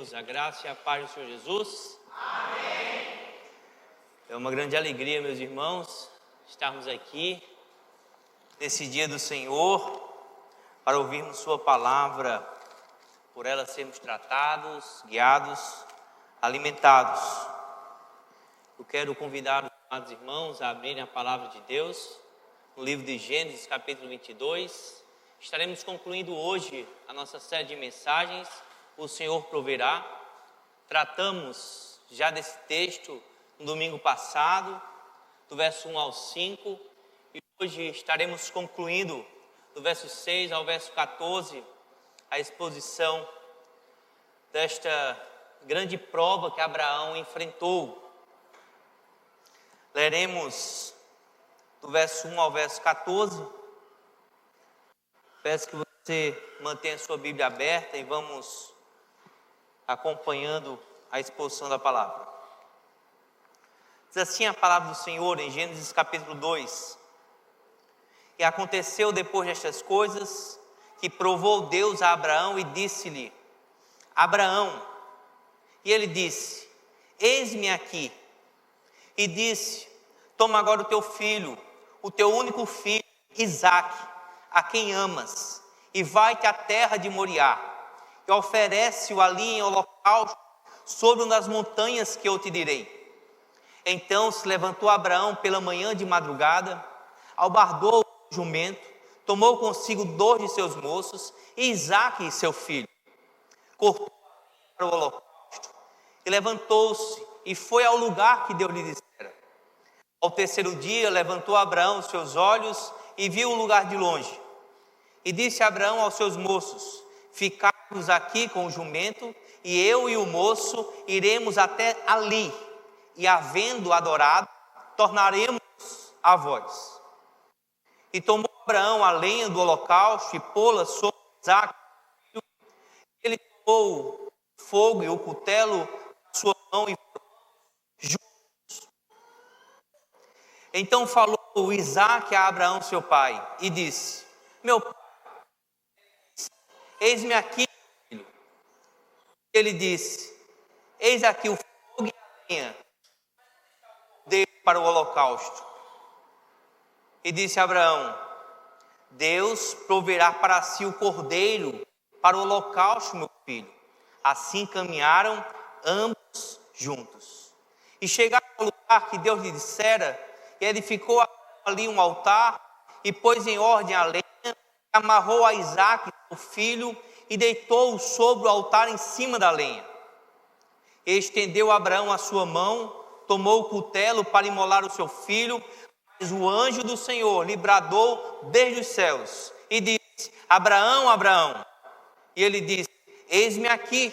A graça e a paz do Senhor Jesus. Amém. É uma grande alegria, meus irmãos, estarmos aqui nesse dia do Senhor para ouvirmos Sua palavra, por ela sermos tratados, guiados, alimentados. Eu quero convidar os amados irmãos a abrirem a palavra de Deus no livro de Gênesis, capítulo 22. Estaremos concluindo hoje a nossa série de mensagens, O Senhor Proverá. Tratamos já desse texto no domingo passado, do verso 1 ao 5, e hoje estaremos concluindo do verso 6 ao verso 14, a exposição desta grande prova que Abraão enfrentou. Leremos do verso 1 ao verso 14. Peço que você mantenha a sua Bíblia aberta e vamos acompanhando a exposição da palavra. Diz assim a palavra do Senhor em Gênesis capítulo 2. E aconteceu depois destas coisas, que provou Deus a Abraão e disse-lhe: Abraão. E ele disse: Eis-me aqui. E disse: Toma agora o teu filho, o teu único filho, Isaque, a quem amas, e vai-te à terra de Moriá, e oferece-o ali em holocausto sobre uma das montanhas que eu te direi. Então se levantou Abraão pela manhã de madrugada, albardou o jumento, tomou consigo 2 de seus moços, e Isaque, seu filho, cortou para o holocausto, e levantou-se, e foi ao lugar que Deus lhe dissera. Ao terceiro dia levantou Abraão os seus olhos, e viu o lugar de longe. E disse Abraão aos seus moços: Ficai-vos aqui com o jumento, e eu e o moço iremos até ali, e havendo adorado, tornaremos a vós. E tomou Abraão a lenha do holocausto e pô-la sobre Isaque. Ele tomou o fogo e o cutelo na sua mão e juntos. Então falou Isaque a Abraão seu pai e disse: Meu pai, eis-me aqui, filho. Ele disse: Eis aqui o fogo e a lenha dele para o holocausto. E disse Abraão: Deus proverá para si o cordeiro para o holocausto, meu filho. Assim caminharam ambos juntos. E chegaram ao lugar que Deus lhe dissera, e edificou ali um altar, e pôs em ordem a lenha, amarrou a Isaque, o filho, e deitou-o sobre o altar em cima da lenha. E estendeu Abraão a sua mão, tomou o cutelo para imolar o seu filho, mas o anjo do Senhor lhe bradou desde os céus, e disse: Abraão, Abraão. E ele disse: Eis-me aqui.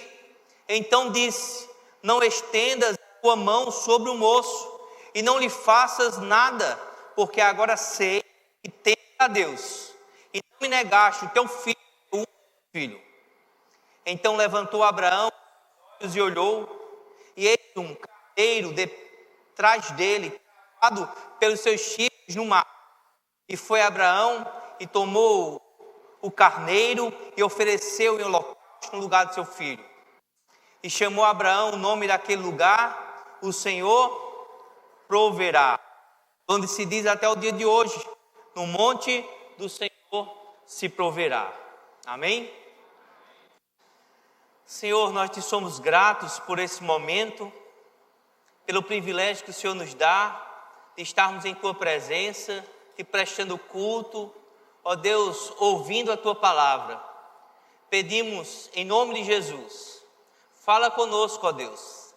Então disse: Não estendas a tua mão sobre o moço, e não lhe faças nada, porque agora sei que temes a Deus, e não me negaste o teu filho, o único filho. Então levantou Abraão os olhos e olhou, e eis um carneiro detrás dele, travado pelos seus chifres no mar. E foi Abraão e tomou o carneiro e ofereceu em holocausto no lugar de seu filho. E chamou Abraão o nome daquele lugar: O Senhor Proverá, onde se diz até o dia de hoje: No monte do Senhor se proverá. Amém? Senhor, nós te somos gratos por esse momento, pelo privilégio que o Senhor nos dá de estarmos em tua presença, te prestando culto, ó Deus, ouvindo a tua palavra. Pedimos em nome de Jesus, fala conosco, ó Deus,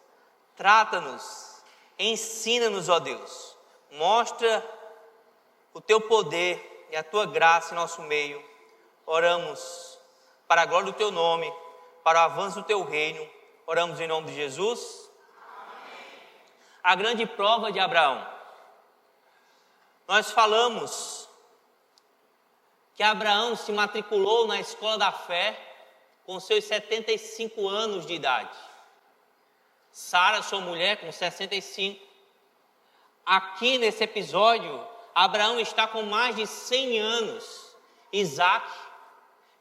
trata-nos, ensina-nos, ó Deus, mostra o teu poder e a tua graça em nosso meio. Oramos para a glória do teu nome, para o avanço do teu reino. Oramos em nome de Jesus. Amém. A grande prova de Abraão. Nós falamos que Abraão se matriculou na escola da fé com seus 75 anos de idade. Sara, sua mulher, com 65. Aqui nesse episódio, Abraão está com mais de 100 anos. Isaque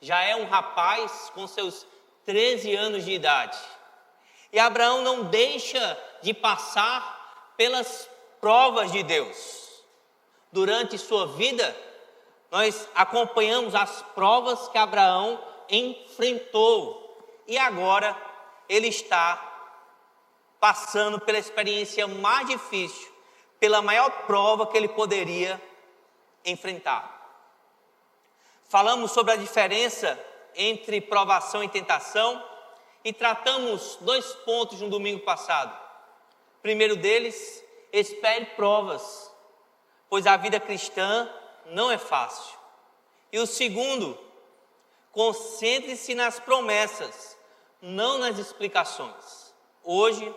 já é um rapaz com seus 13 anos de idade. E Abraão não deixa de passar pelas provas de Deus. Durante sua vida, nós acompanhamos as provas que Abraão enfrentou. E agora ele está passando pela experiência mais difícil, pela maior prova que ele poderia enfrentar. Falamos sobre a diferença entre provação e tentação e tratamos 2 pontos no domingo passado. O primeiro deles, espere provas, pois a vida cristã não é fácil. E o segundo, concentre-se nas promessas, não nas explicações. Hoje,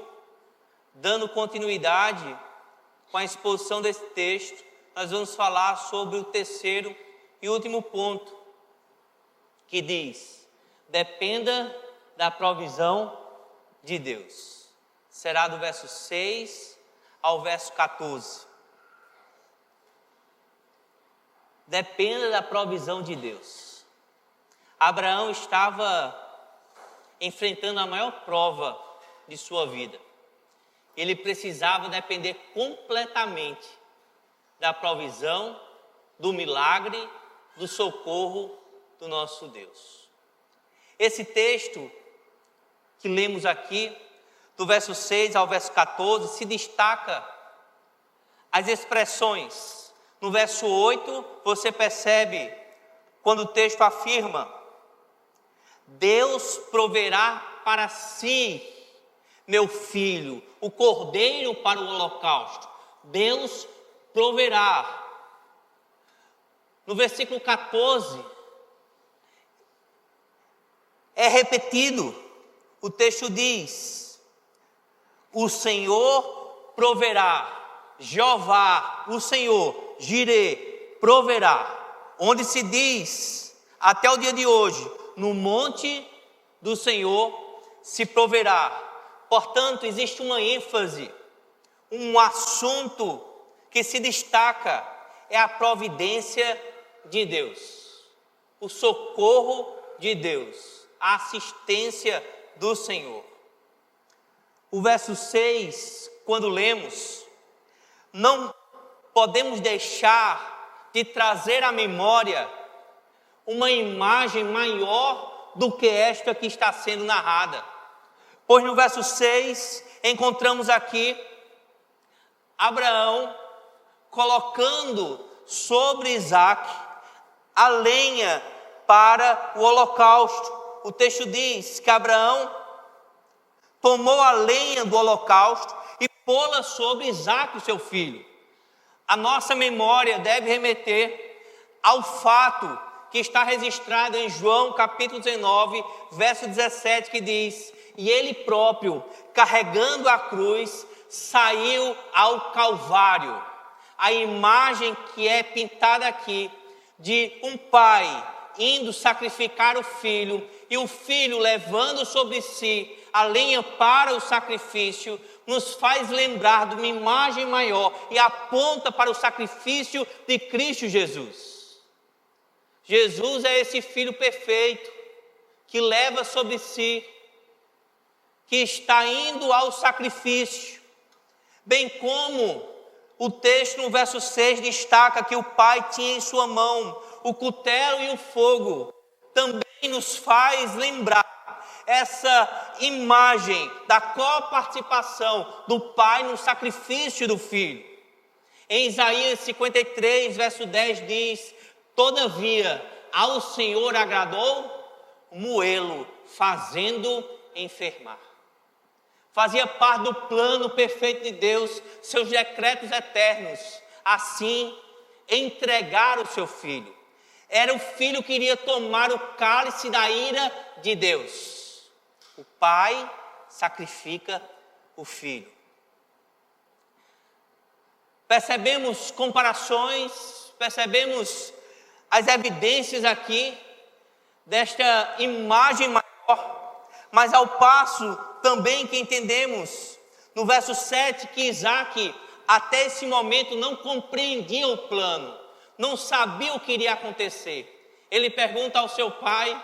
dando continuidade com a exposição desse texto, nós vamos falar sobre o terceiro e último ponto, que diz: dependa da provisão de Deus. Será do verso 6 ao verso 14. Dependa da provisão de Deus. Abraão estava enfrentando a maior prova de sua vida. Ele precisava depender completamente da provisão, do milagre, do socorro do nosso Deus. Esse texto que lemos aqui, do verso 6 ao verso 14, se destaca as expressões. No verso 8, você percebe quando o texto afirma: Deus proverá para si, meu filho, o cordeiro para o holocausto. Deus proverá. No versículo 14, é repetido. O texto diz: o Senhor proverá. Jeová, o Senhor, Jirê, proverá. Onde se diz, até o dia de hoje, no monte do Senhor se proverá. Portanto, existe uma ênfase, um assunto que se destaca, é a providência de Deus, o socorro de Deus, a assistência do Senhor. O verso 6, quando lemos, não podemos deixar de trazer à memória uma imagem maior do que esta que está sendo narrada. Pois no verso 6, encontramos aqui Abraão colocando sobre Isaque a lenha para o holocausto. O texto diz que Abraão tomou a lenha do holocausto e pô-la sobre Isaque, seu filho. A nossa memória deve remeter ao fato que está registrado em João capítulo 19, verso 17, que diz: e ele próprio, carregando a cruz, saiu ao Calvário. A imagem que é pintada aqui de um pai indo sacrificar o filho e o filho levando sobre si a lenha para o sacrifício, nos faz lembrar de uma imagem maior e aponta para o sacrifício de Cristo Jesus. Jesus é esse filho perfeito que leva sobre si, que está indo ao sacrifício, bem como o texto no verso 6 destaca que o pai tinha em sua mão o cutelo e o fogo. Também nos faz lembrar essa imagem da coparticipação do pai no sacrifício do filho. Em Isaías 53, verso 10 diz: todavia ao Senhor agradou moê-lo, fazendo enfermar. Fazia parte do plano perfeito de Deus, seus decretos eternos, assim entregar o seu filho. Era o filho que iria tomar o cálice da ira de Deus. O pai sacrifica o filho. Percebemos comparações, percebemos as evidências aqui desta imagem maior, mas ao passo também que entendemos no verso 7 que Isaque até esse momento não compreendia o plano, não sabia o que iria acontecer. Ele pergunta ao seu pai: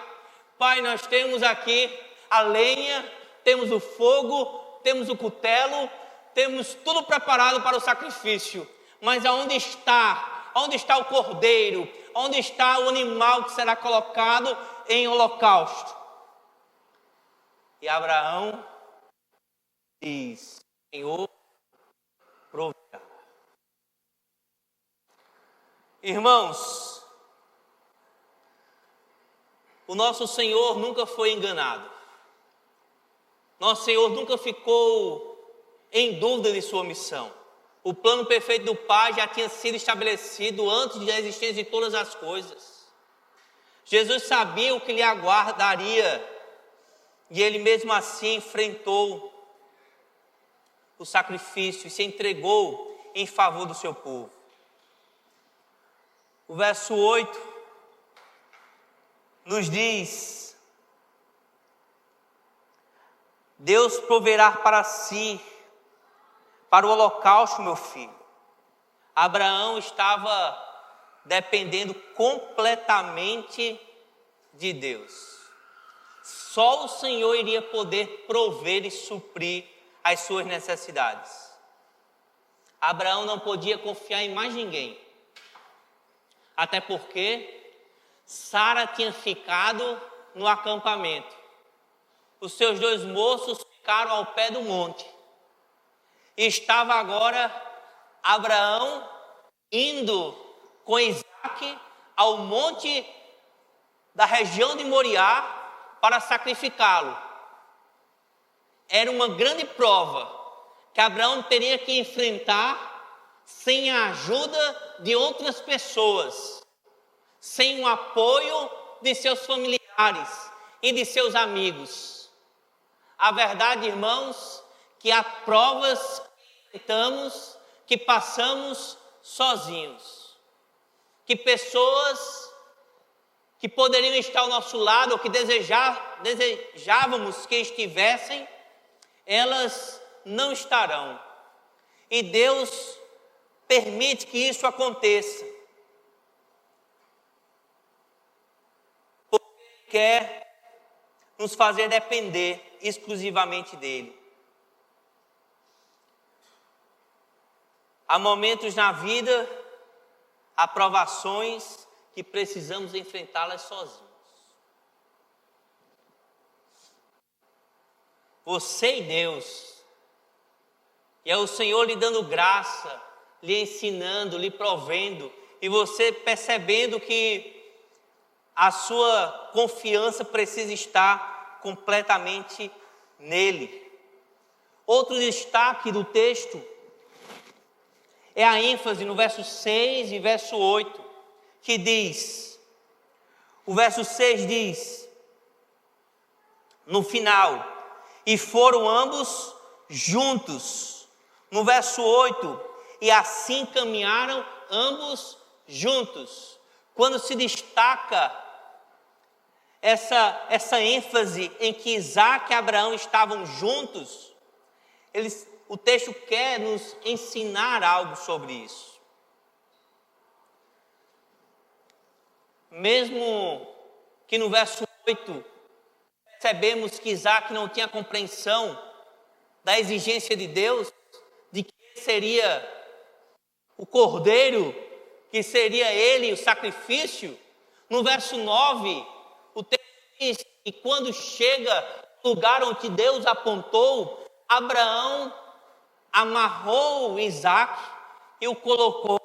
pai, nós temos aqui a lenha, temos o fogo, temos o cutelo, temos tudo preparado para o sacrifício. Mas aonde está? Onde está o cordeiro? Onde está o animal que será colocado em holocausto? E Abraão diz: Senhor, proverá. Irmãos, o nosso Senhor nunca foi enganado. Nosso Senhor nunca ficou em dúvida de sua missão. O plano perfeito do Pai já tinha sido estabelecido antes da existência de todas as coisas. Jesus sabia o que lhe aguardaria e ele mesmo assim enfrentou o sacrifício e se entregou em favor do seu povo. O verso 8 nos diz: Deus proverá para si, para o holocausto, meu filho. Abraão estava dependendo completamente de Deus. Só o Senhor iria poder prover e suprir as suas necessidades. Abraão não podia confiar em mais ninguém. Até porque Sara tinha ficado no acampamento. Os seus 2 moços ficaram ao pé do monte. E estava agora Abraão indo com Isaque ao monte da região de Moriá para sacrificá-lo. Era uma grande prova que Abraão teria que enfrentar sem a ajuda de outras pessoas, sem o apoio de seus familiares e de seus amigos. A verdade, irmãos, que há provas que enfrentamos, que passamos sozinhos, que pessoas que poderiam estar ao nosso lado, ou que desejávamos que estivessem, elas não estarão. E Deus permite que isso aconteça, porque Ele quer nos fazer depender exclusivamente dEle. Há momentos na vida, há provações que precisamos enfrentá-las sozinhos. Você e Deus, e é o Senhor lhe dando graça, lhe ensinando, lhe provendo, e você percebendo que a sua confiança precisa estar completamente nele. Outro destaque do texto é a ênfase no verso 6 e verso 8, que diz, o verso 6 diz, no final, e foram ambos juntos. No verso 8, e assim caminharam ambos juntos. Quando se destaca essa ênfase em que Isaque e Abraão estavam juntos, o texto quer nos ensinar algo sobre isso. Mesmo que no verso 8 percebemos que Isaque não tinha compreensão da exigência de Deus, de que seria o cordeiro, que seria ele o sacrifício, no verso 9, o texto diz que quando chega no lugar onde Deus apontou, Abraão amarrou Isaque e o colocou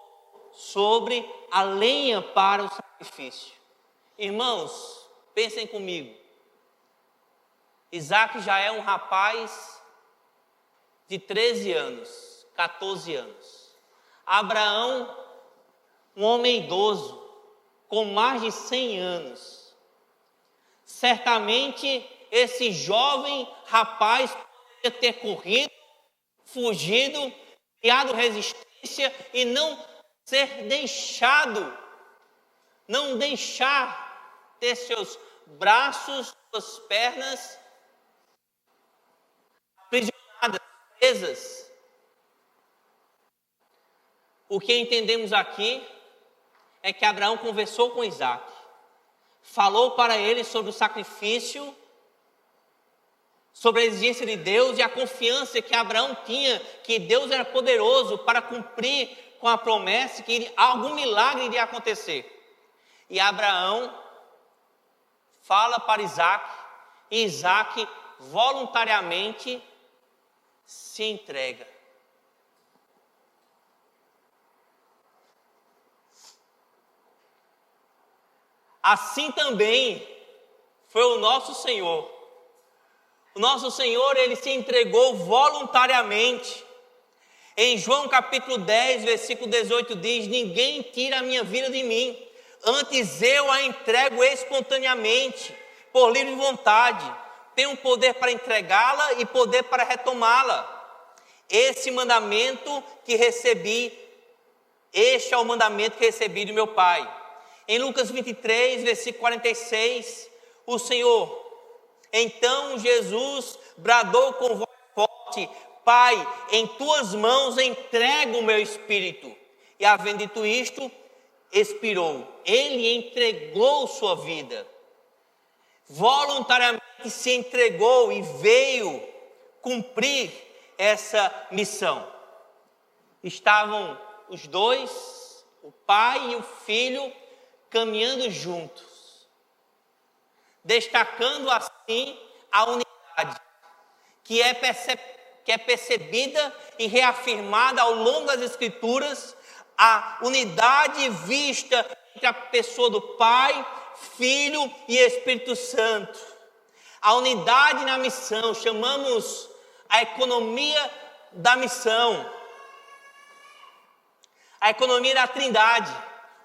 sobre a lenha para o sacrifício. Irmãos, pensem comigo. Isaque já é um rapaz de 13 anos, 14 anos. Abraão, um homem idoso, com mais de 100 anos. Certamente esse jovem rapaz poderia ter corrido, fugido, criado resistência e não ser deixado, não deixar ter seus braços, suas pernas aprisionadas, presas. O que entendemos aqui é que Abraão conversou com Isaque, falou para ele sobre o sacrifício sobre a exigência de Deus e a confiança que Abraão tinha que Deus era poderoso para cumprir com a promessa que algum milagre iria acontecer. E Abraão fala para Isaac, e Isaac voluntariamente se entrega. Assim também foi o nosso Senhor. O nosso Senhor, ele se entregou voluntariamente. Em João capítulo 10, versículo 18 diz: ninguém tira a minha vida de mim, antes eu a entrego espontaneamente, por livre vontade. Tenho poder para entregá-la e poder para retomá-la. Esse mandamento que recebi, este é o mandamento que recebi do meu Pai. Em Lucas 23, versículo 46, o Senhor, então Jesus bradou com voz forte: Pai, em tuas mãos entrego o meu espírito. E havendo dito isto, expirou. Ele entregou sua vida. Voluntariamente se entregou e veio cumprir essa missão. Estavam os dois, o pai e o filho, caminhando juntos, destacando assim a unidade que é percebida e reafirmada ao longo das Escrituras, a unidade vista entre a pessoa do Pai, Filho e Espírito Santo. A unidade na missão, chamamos a economia da missão, a economia da Trindade,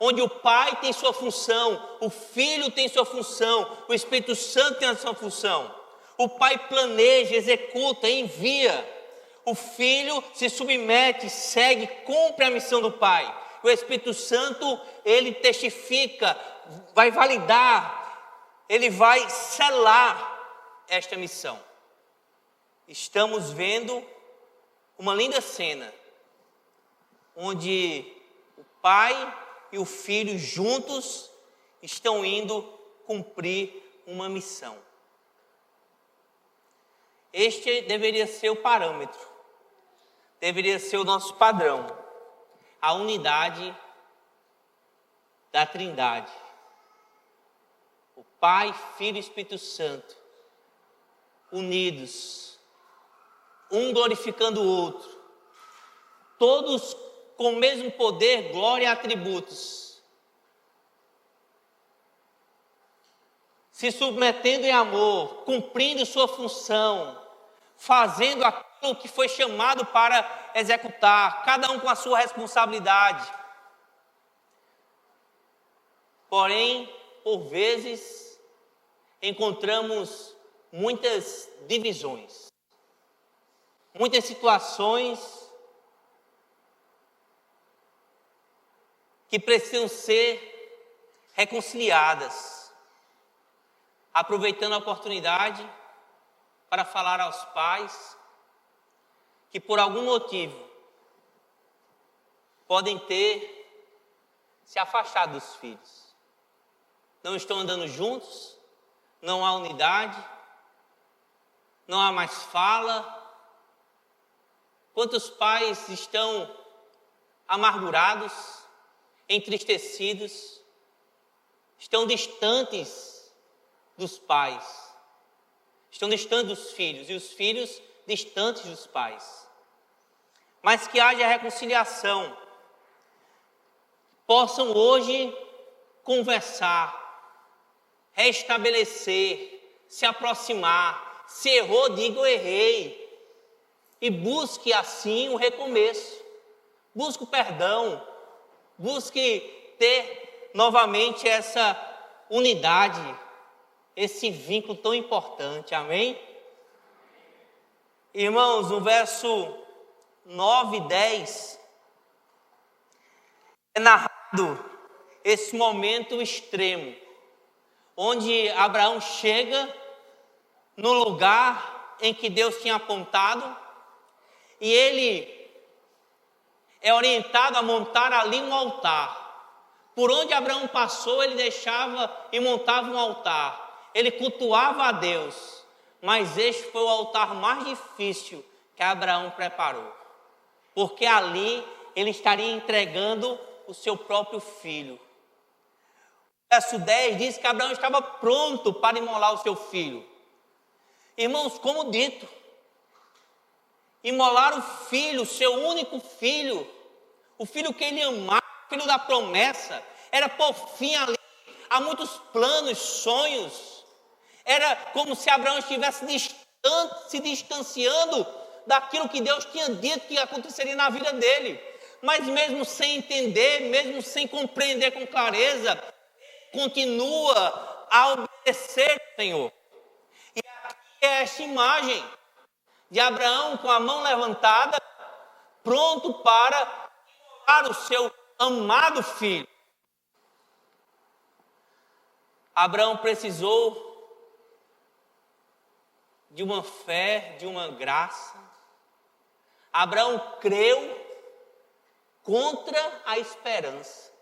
onde o Pai tem sua função, o Filho tem sua função, o Espírito Santo tem a sua função. O Pai planeja, executa, envia. O Filho se submete, segue, cumpre a missão do Pai. O Espírito Santo, ele testifica, vai validar, ele vai selar esta missão. Estamos vendo uma linda cena, onde o Pai e o Filho juntos estão indo cumprir uma missão. Este deveria ser o parâmetro, deveria ser o nosso padrão, a unidade da Trindade. O Pai, Filho e Espírito Santo, unidos, um glorificando o outro, todos com o mesmo poder, glória e atributos, se submetendo em amor, cumprindo sua função, fazendo aquilo que foi chamado para executar, cada um com a sua responsabilidade. Porém, por vezes, encontramos muitas divisões, muitas situações que precisam ser reconciliadas. Aproveitando a oportunidade para falar aos pais que por algum motivo podem ter se afastado dos filhos. Não estão andando juntos, não há unidade, não há mais fala. Quantos pais estão amargurados, entristecidos, estão distantes dos pais, estão distantes dos filhos, e os filhos distantes dos pais. Mas que haja reconciliação, possam hoje conversar, restabelecer, se aproximar. Se errou, diga eu errei, e busque assim um recomeço, busque o perdão, busque ter novamente essa unidade, esse vínculo tão importante, amém? Irmãos, no verso 9 e 10, é narrado esse momento extremo, onde Abraão chega no lugar em que Deus tinha apontado, e ele é orientado a montar ali um altar. Por onde Abraão passou, ele deixava e montava um altar. Ele cultuava a Deus. Mas este foi o altar mais difícil que Abraão preparou, porque ali ele estaria entregando o seu próprio filho. O verso 10 diz que Abraão estava pronto para imolar o seu filho. Irmãos, como dito, imolar o filho, o seu único filho, o filho que ele amava, o filho da promessa, era por fim ali a muitos planos, sonhos. Era como se Abraão estivesse distante, se distanciando daquilo que Deus tinha dito que aconteceria na vida dele. Mas mesmo sem entender, mesmo sem compreender com clareza, continua a obedecer ao Senhor. E aqui é esta imagem de Abraão com a mão levantada, pronto para imolar o seu amado filho. Abraão precisou de uma fé, de uma graça. Abraão creu contra a esperança.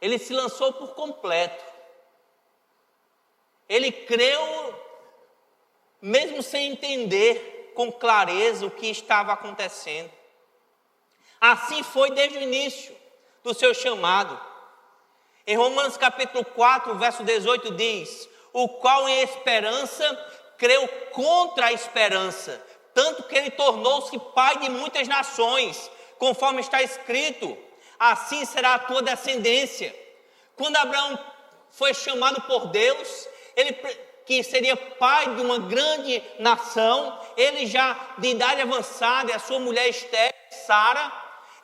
Ele se lançou por completo. Ele creu, mesmo sem entender com clareza o que estava acontecendo. Assim foi desde o início do seu chamado. Em Romanos capítulo 4, verso 18 diz: o qual em esperança creu contra a esperança, tanto que ele tornou-se pai de muitas nações, conforme está escrito: assim será a tua descendência. Quando Abraão foi chamado por Deus, ele que seria pai de uma grande nação, ele já de idade avançada, e a sua mulher estéril, Sara,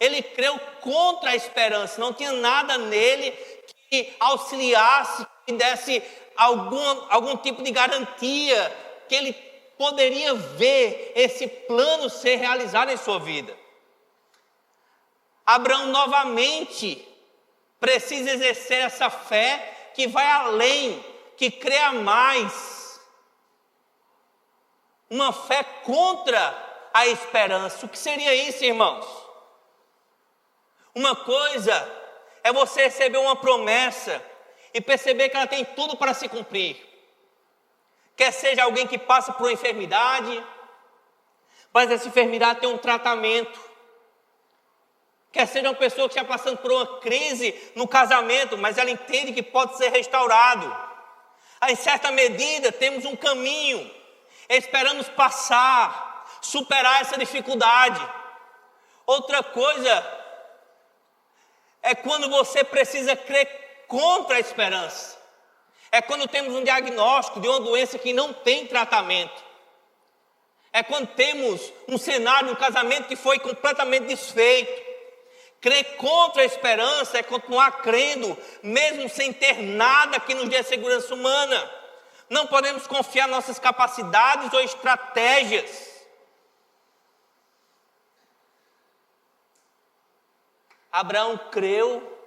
ele creu contra a esperança. Não tinha nada nele que auxiliasse, que desse algum tipo de garantia que ele poderia ver esse plano ser realizado em sua vida. Abraão novamente precisa exercer essa fé que vai além, que crea mais. Uma fé contra a esperança. O que seria isso, irmãos? Uma coisa é você receber uma promessa e perceber que ela tem tudo para se cumprir. Quer seja alguém que passa por uma enfermidade, mas essa enfermidade tem um tratamento. Quer seja uma pessoa que está passando por uma crise no casamento, mas ela entende que pode ser restaurado. Em certa medida, temos um caminho, esperamos passar, superar essa dificuldade. Outra coisa é quando você precisa crer contra a esperança. É quando temos um diagnóstico de uma doença que não tem tratamento. É quando temos um cenário, um casamento que foi completamente desfeito. Crer contra a esperança é continuar crendo, mesmo sem ter nada que nos dê segurança humana. Não podemos confiar em nossas capacidades ou estratégias. Abraão creu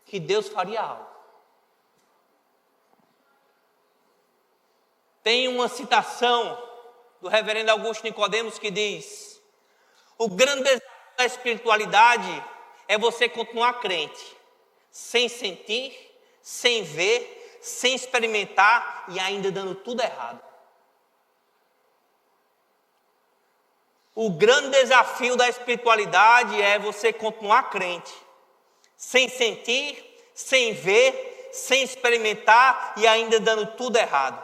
que Deus faria algo. Tem uma citação do reverendo Augusto Nicodemos que diz: o grande desafio da espiritualidade é você continuar crente, sem sentir, sem ver, sem experimentar e ainda dando tudo errado. O grande desafio da espiritualidade é você continuar crente, sem sentir, sem ver, sem experimentar e ainda dando tudo errado.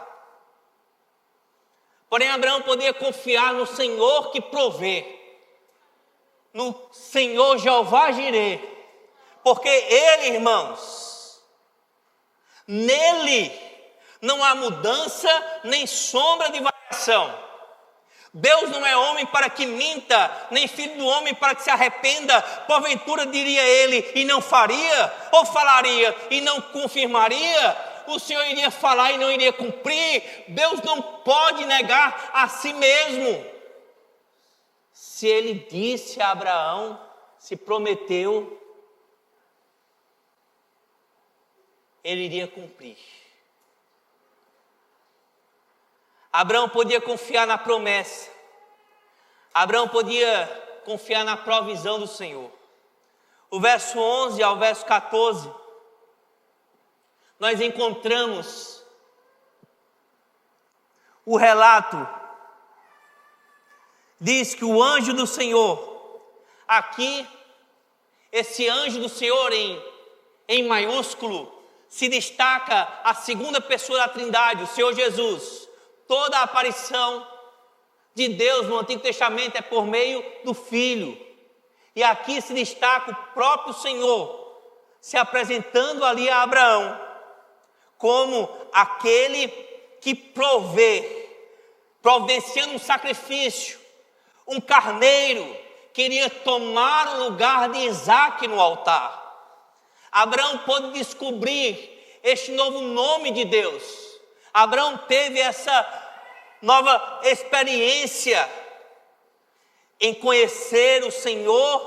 Porém, Abraão podia confiar no Senhor que provê, no Senhor Jeová Jireh, porque Ele, irmãos, nele não há mudança nem sombra de variação. Deus não é homem para que minta, nem filho do homem para que se arrependa. Porventura diria ele e não faria, ou falaria e não confirmaria. O Senhor iria falar e não iria cumprir. Deus não pode negar a si mesmo. Se ele disse a Abraão, se prometeu, ele iria cumprir. Abraão podia confiar na promessa. Abraão podia confiar na provisão do Senhor. O verso 11 ao verso 14 nós encontramos o relato, diz que o anjo do Senhor, aqui, esse anjo do Senhor em maiúsculo, se destaca a segunda pessoa da Trindade, o Senhor Jesus. Toda a aparição de Deus no Antigo Testamento é por meio do Filho. E aqui se destaca o próprio Senhor se apresentando ali a Abraão como aquele que providenciando um sacrifício, um carneiro que iria tomar o lugar de Isaque no altar. Abraão pôde descobrir este novo nome de Deus. Abraão teve essa nova experiência em conhecer o Senhor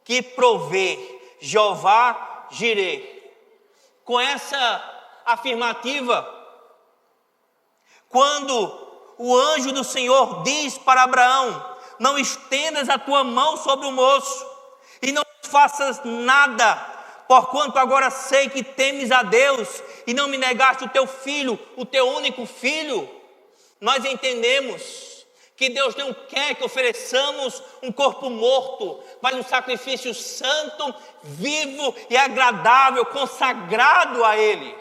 que provê, Jeová Jireh. Com essa afirmativa, quando o anjo do Senhor diz para Abraão: não estendas a tua mão sobre o moço e não faças nada, porquanto agora sei que temes a Deus e não me negaste o teu filho, o teu único filho. Nós entendemos que Deus não quer que ofereçamos um corpo morto, mas um sacrifício santo, vivo e agradável, consagrado a Ele.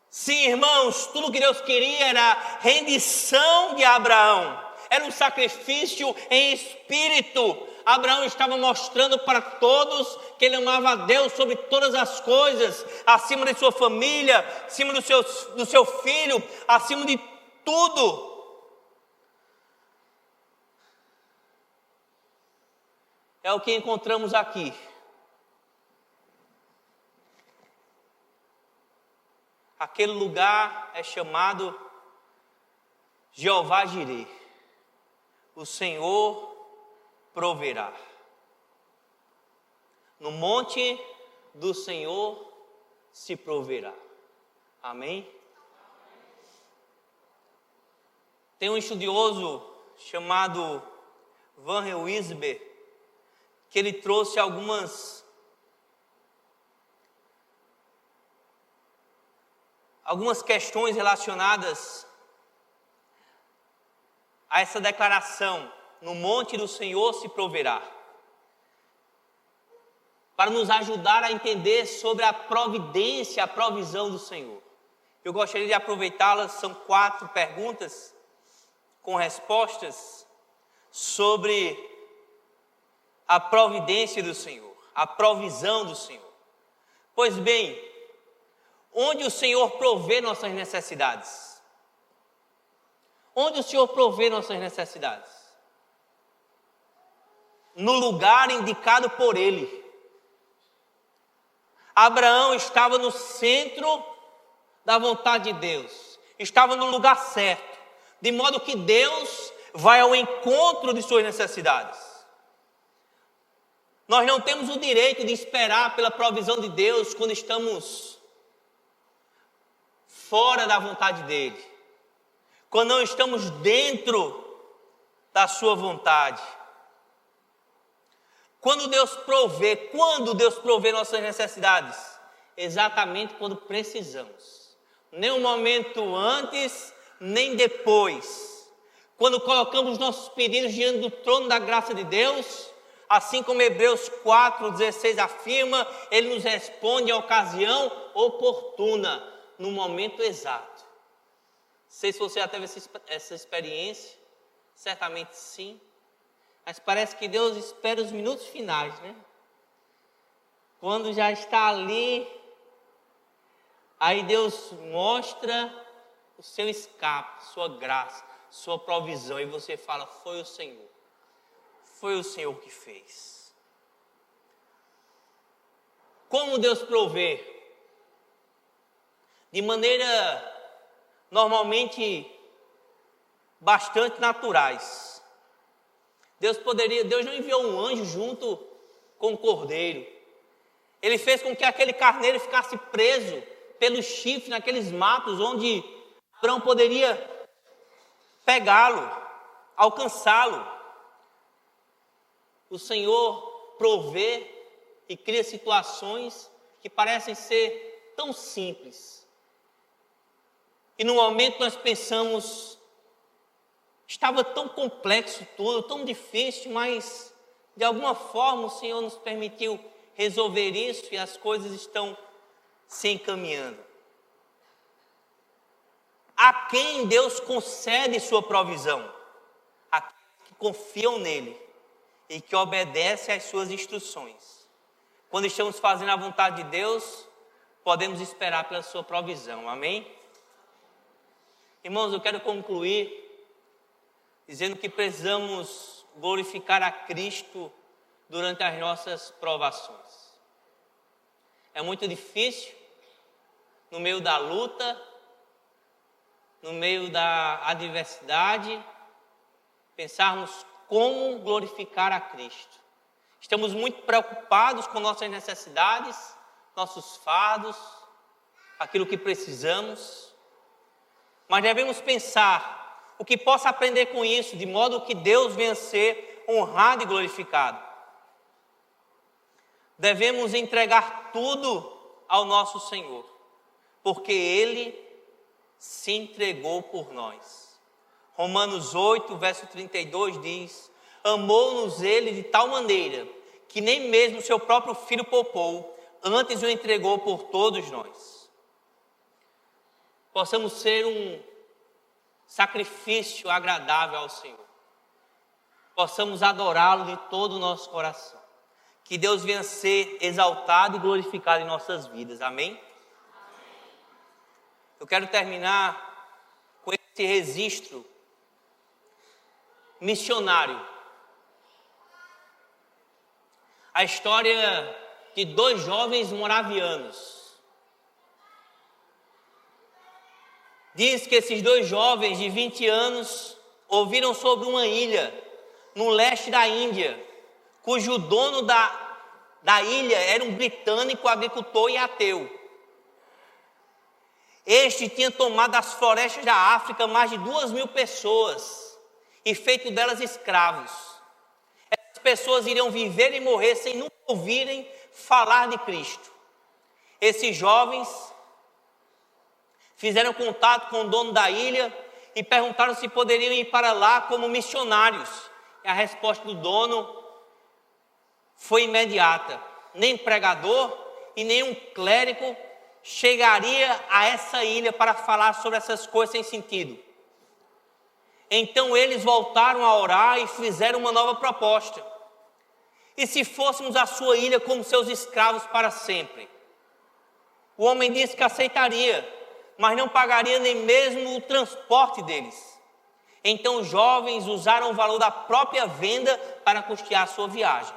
Sim, irmãos, tudo que Deus queria era a rendição de Abraão, era um sacrifício em espírito. Abraão estava mostrando para todos que ele amava a Deus sobre todas as coisas, acima de sua família, acima do seu filho, acima de tudo. É o que encontramos aqui. Aquele lugar é chamado Jeová Jireh. O Senhor proverá. No monte do Senhor se proverá. Amém? Tem um estudioso chamado Van Wisber, que ele trouxe algumas questões relacionadas a essa declaração: no monte do Senhor se proverá, para nos ajudar a entender sobre a providência, a provisão do Senhor. Eu gostaria de aproveitá-las, são 4 perguntas com respostas sobre a providência do Senhor, a provisão do Senhor. Pois bem, onde o Senhor provê nossas necessidades? Onde o Senhor provê nossas necessidades? No lugar indicado por Ele. Abraão estava no centro da vontade de Deus, estava no lugar certo, de modo que Deus vai ao encontro de suas necessidades. Nós não temos o direito de esperar pela provisão de Deus quando estamos fora da vontade dEle, quando não estamos dentro da sua vontade. Quando Deus provê nossas necessidades? Exatamente quando precisamos. Nem um momento antes, nem depois. Quando colocamos nossos pedidos diante do trono da graça de Deus, assim como Hebreus 4,16 afirma, Ele nos responde em ocasião oportuna, no momento exato. Não sei se você já teve essa experiência, certamente sim. Mas parece que Deus espera os minutos finais, né? Quando já está ali, aí Deus mostra o seu escape, sua graça, sua provisão. E você fala: foi o Senhor. Foi o Senhor que fez. Como Deus provê? De maneira normalmente bastante naturais. Deus não enviou um anjo junto com o cordeiro. Ele fez com que aquele carneiro ficasse preso pelo chifre naqueles matos onde Abraão poderia pegá-lo, alcançá-lo. O Senhor provê e cria situações que parecem ser tão simples. E no momento nós pensamos, estava tão complexo tudo, tão difícil, mas de alguma forma o Senhor nos permitiu resolver isso e as coisas estão se encaminhando. A quem Deus concede sua provisão? Aqueles que confiam nele e que obedecem às suas instruções. Quando estamos fazendo a vontade de Deus, podemos esperar pela sua provisão, amém? Irmãos, eu quero concluir dizendo que precisamos glorificar a Cristo durante as nossas provações. É muito difícil, no meio da luta, no meio da adversidade, pensarmos como glorificar a Cristo. Estamos muito preocupados com nossas necessidades, nossos fardos, aquilo que precisamos, mas devemos pensar o que possa aprender com isso, de modo que Deus venha a ser honrado e glorificado. Devemos entregar tudo ao nosso Senhor, porque Ele se entregou por nós. Romanos 8, verso 32 diz: amou-nos Ele de tal maneira, que nem mesmo seu próprio Filho poupou, antes o entregou por todos nós. Possamos ser um sacrifício agradável ao Senhor. Possamos adorá-lo de todo o nosso coração. Que Deus venha ser exaltado e glorificado em nossas vidas. Amém? Eu quero terminar com esse registro missionário. A história de 2 jovens moravianos. Diz que esses 2 jovens de 20 anos ouviram sobre uma ilha no leste da Índia, cujo dono da ilha era um britânico agricultor e ateu. Este tinha tomado as florestas da África mais de 2.000 pessoas e feito delas escravos. Essas pessoas iriam viver e morrer sem nunca ouvirem falar de Cristo. Esses jovens fizeram contato com o dono da ilha e perguntaram se poderiam ir para lá como missionários. E a resposta do dono foi imediata: nem pregador e nem um clérigo chegaria a essa ilha para falar sobre essas coisas sem sentido. Então eles voltaram a orar e fizeram uma nova proposta: e se fôssemos à sua ilha como seus escravos para sempre? O homem disse que aceitaria, mas não pagaria nem mesmo o transporte deles. Então os jovens usaram o valor da própria venda para custear a sua viagem.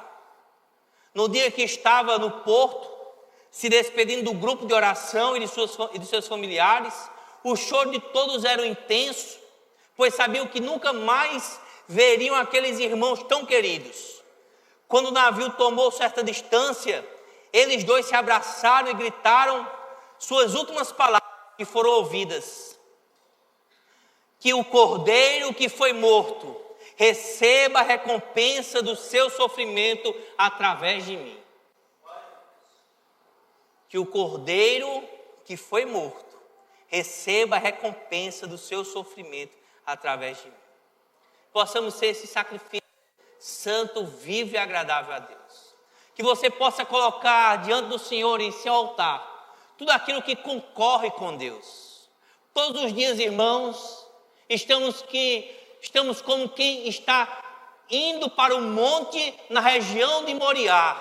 No dia que estava no porto, se despedindo do grupo de oração e de seus familiares, o choro de todos era intenso, pois sabiam que nunca mais veriam aqueles irmãos tão queridos. Quando o navio tomou certa distância, eles 2 se abraçaram e gritaram suas últimas palavras que foram ouvidas: que o cordeiro que foi morto receba a recompensa do seu sofrimento através de mim. Que o cordeiro que foi morto receba a recompensa do seu sofrimento através de mim. Possamos ser esse sacrifício santo, vivo e agradável a Deus. Que você possa colocar diante do Senhor em seu altar tudo aquilo que concorre com Deus. Todos os dias, irmãos, estamos como quem está indo para o monte na região de Moriá,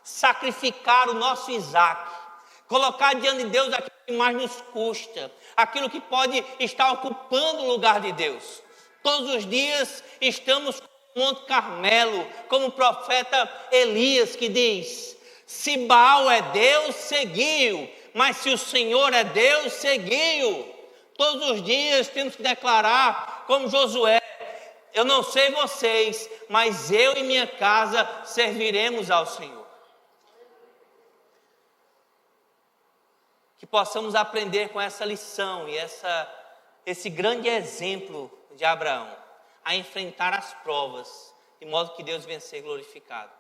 sacrificar o nosso Isaque, colocar diante de Deus aquilo que mais nos custa, aquilo que pode estar ocupando o lugar de Deus. Todos os dias estamos no Monte Carmelo, como o profeta Elias, que diz: se Baal é Deus, seguiu, mas se o Senhor é Deus, seguiu. Todos os dias temos que declarar, como Josué: eu não sei vocês, mas eu e minha casa serviremos ao Senhor. Que possamos aprender com essa lição e esse grande exemplo de Abraão, a enfrentar as provas, de modo que Deus venha ser glorificado.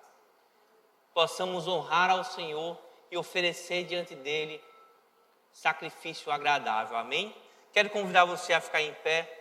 Possamos honrar ao Senhor e oferecer diante dele sacrifício agradável. Amém? Quero convidar você a ficar em pé.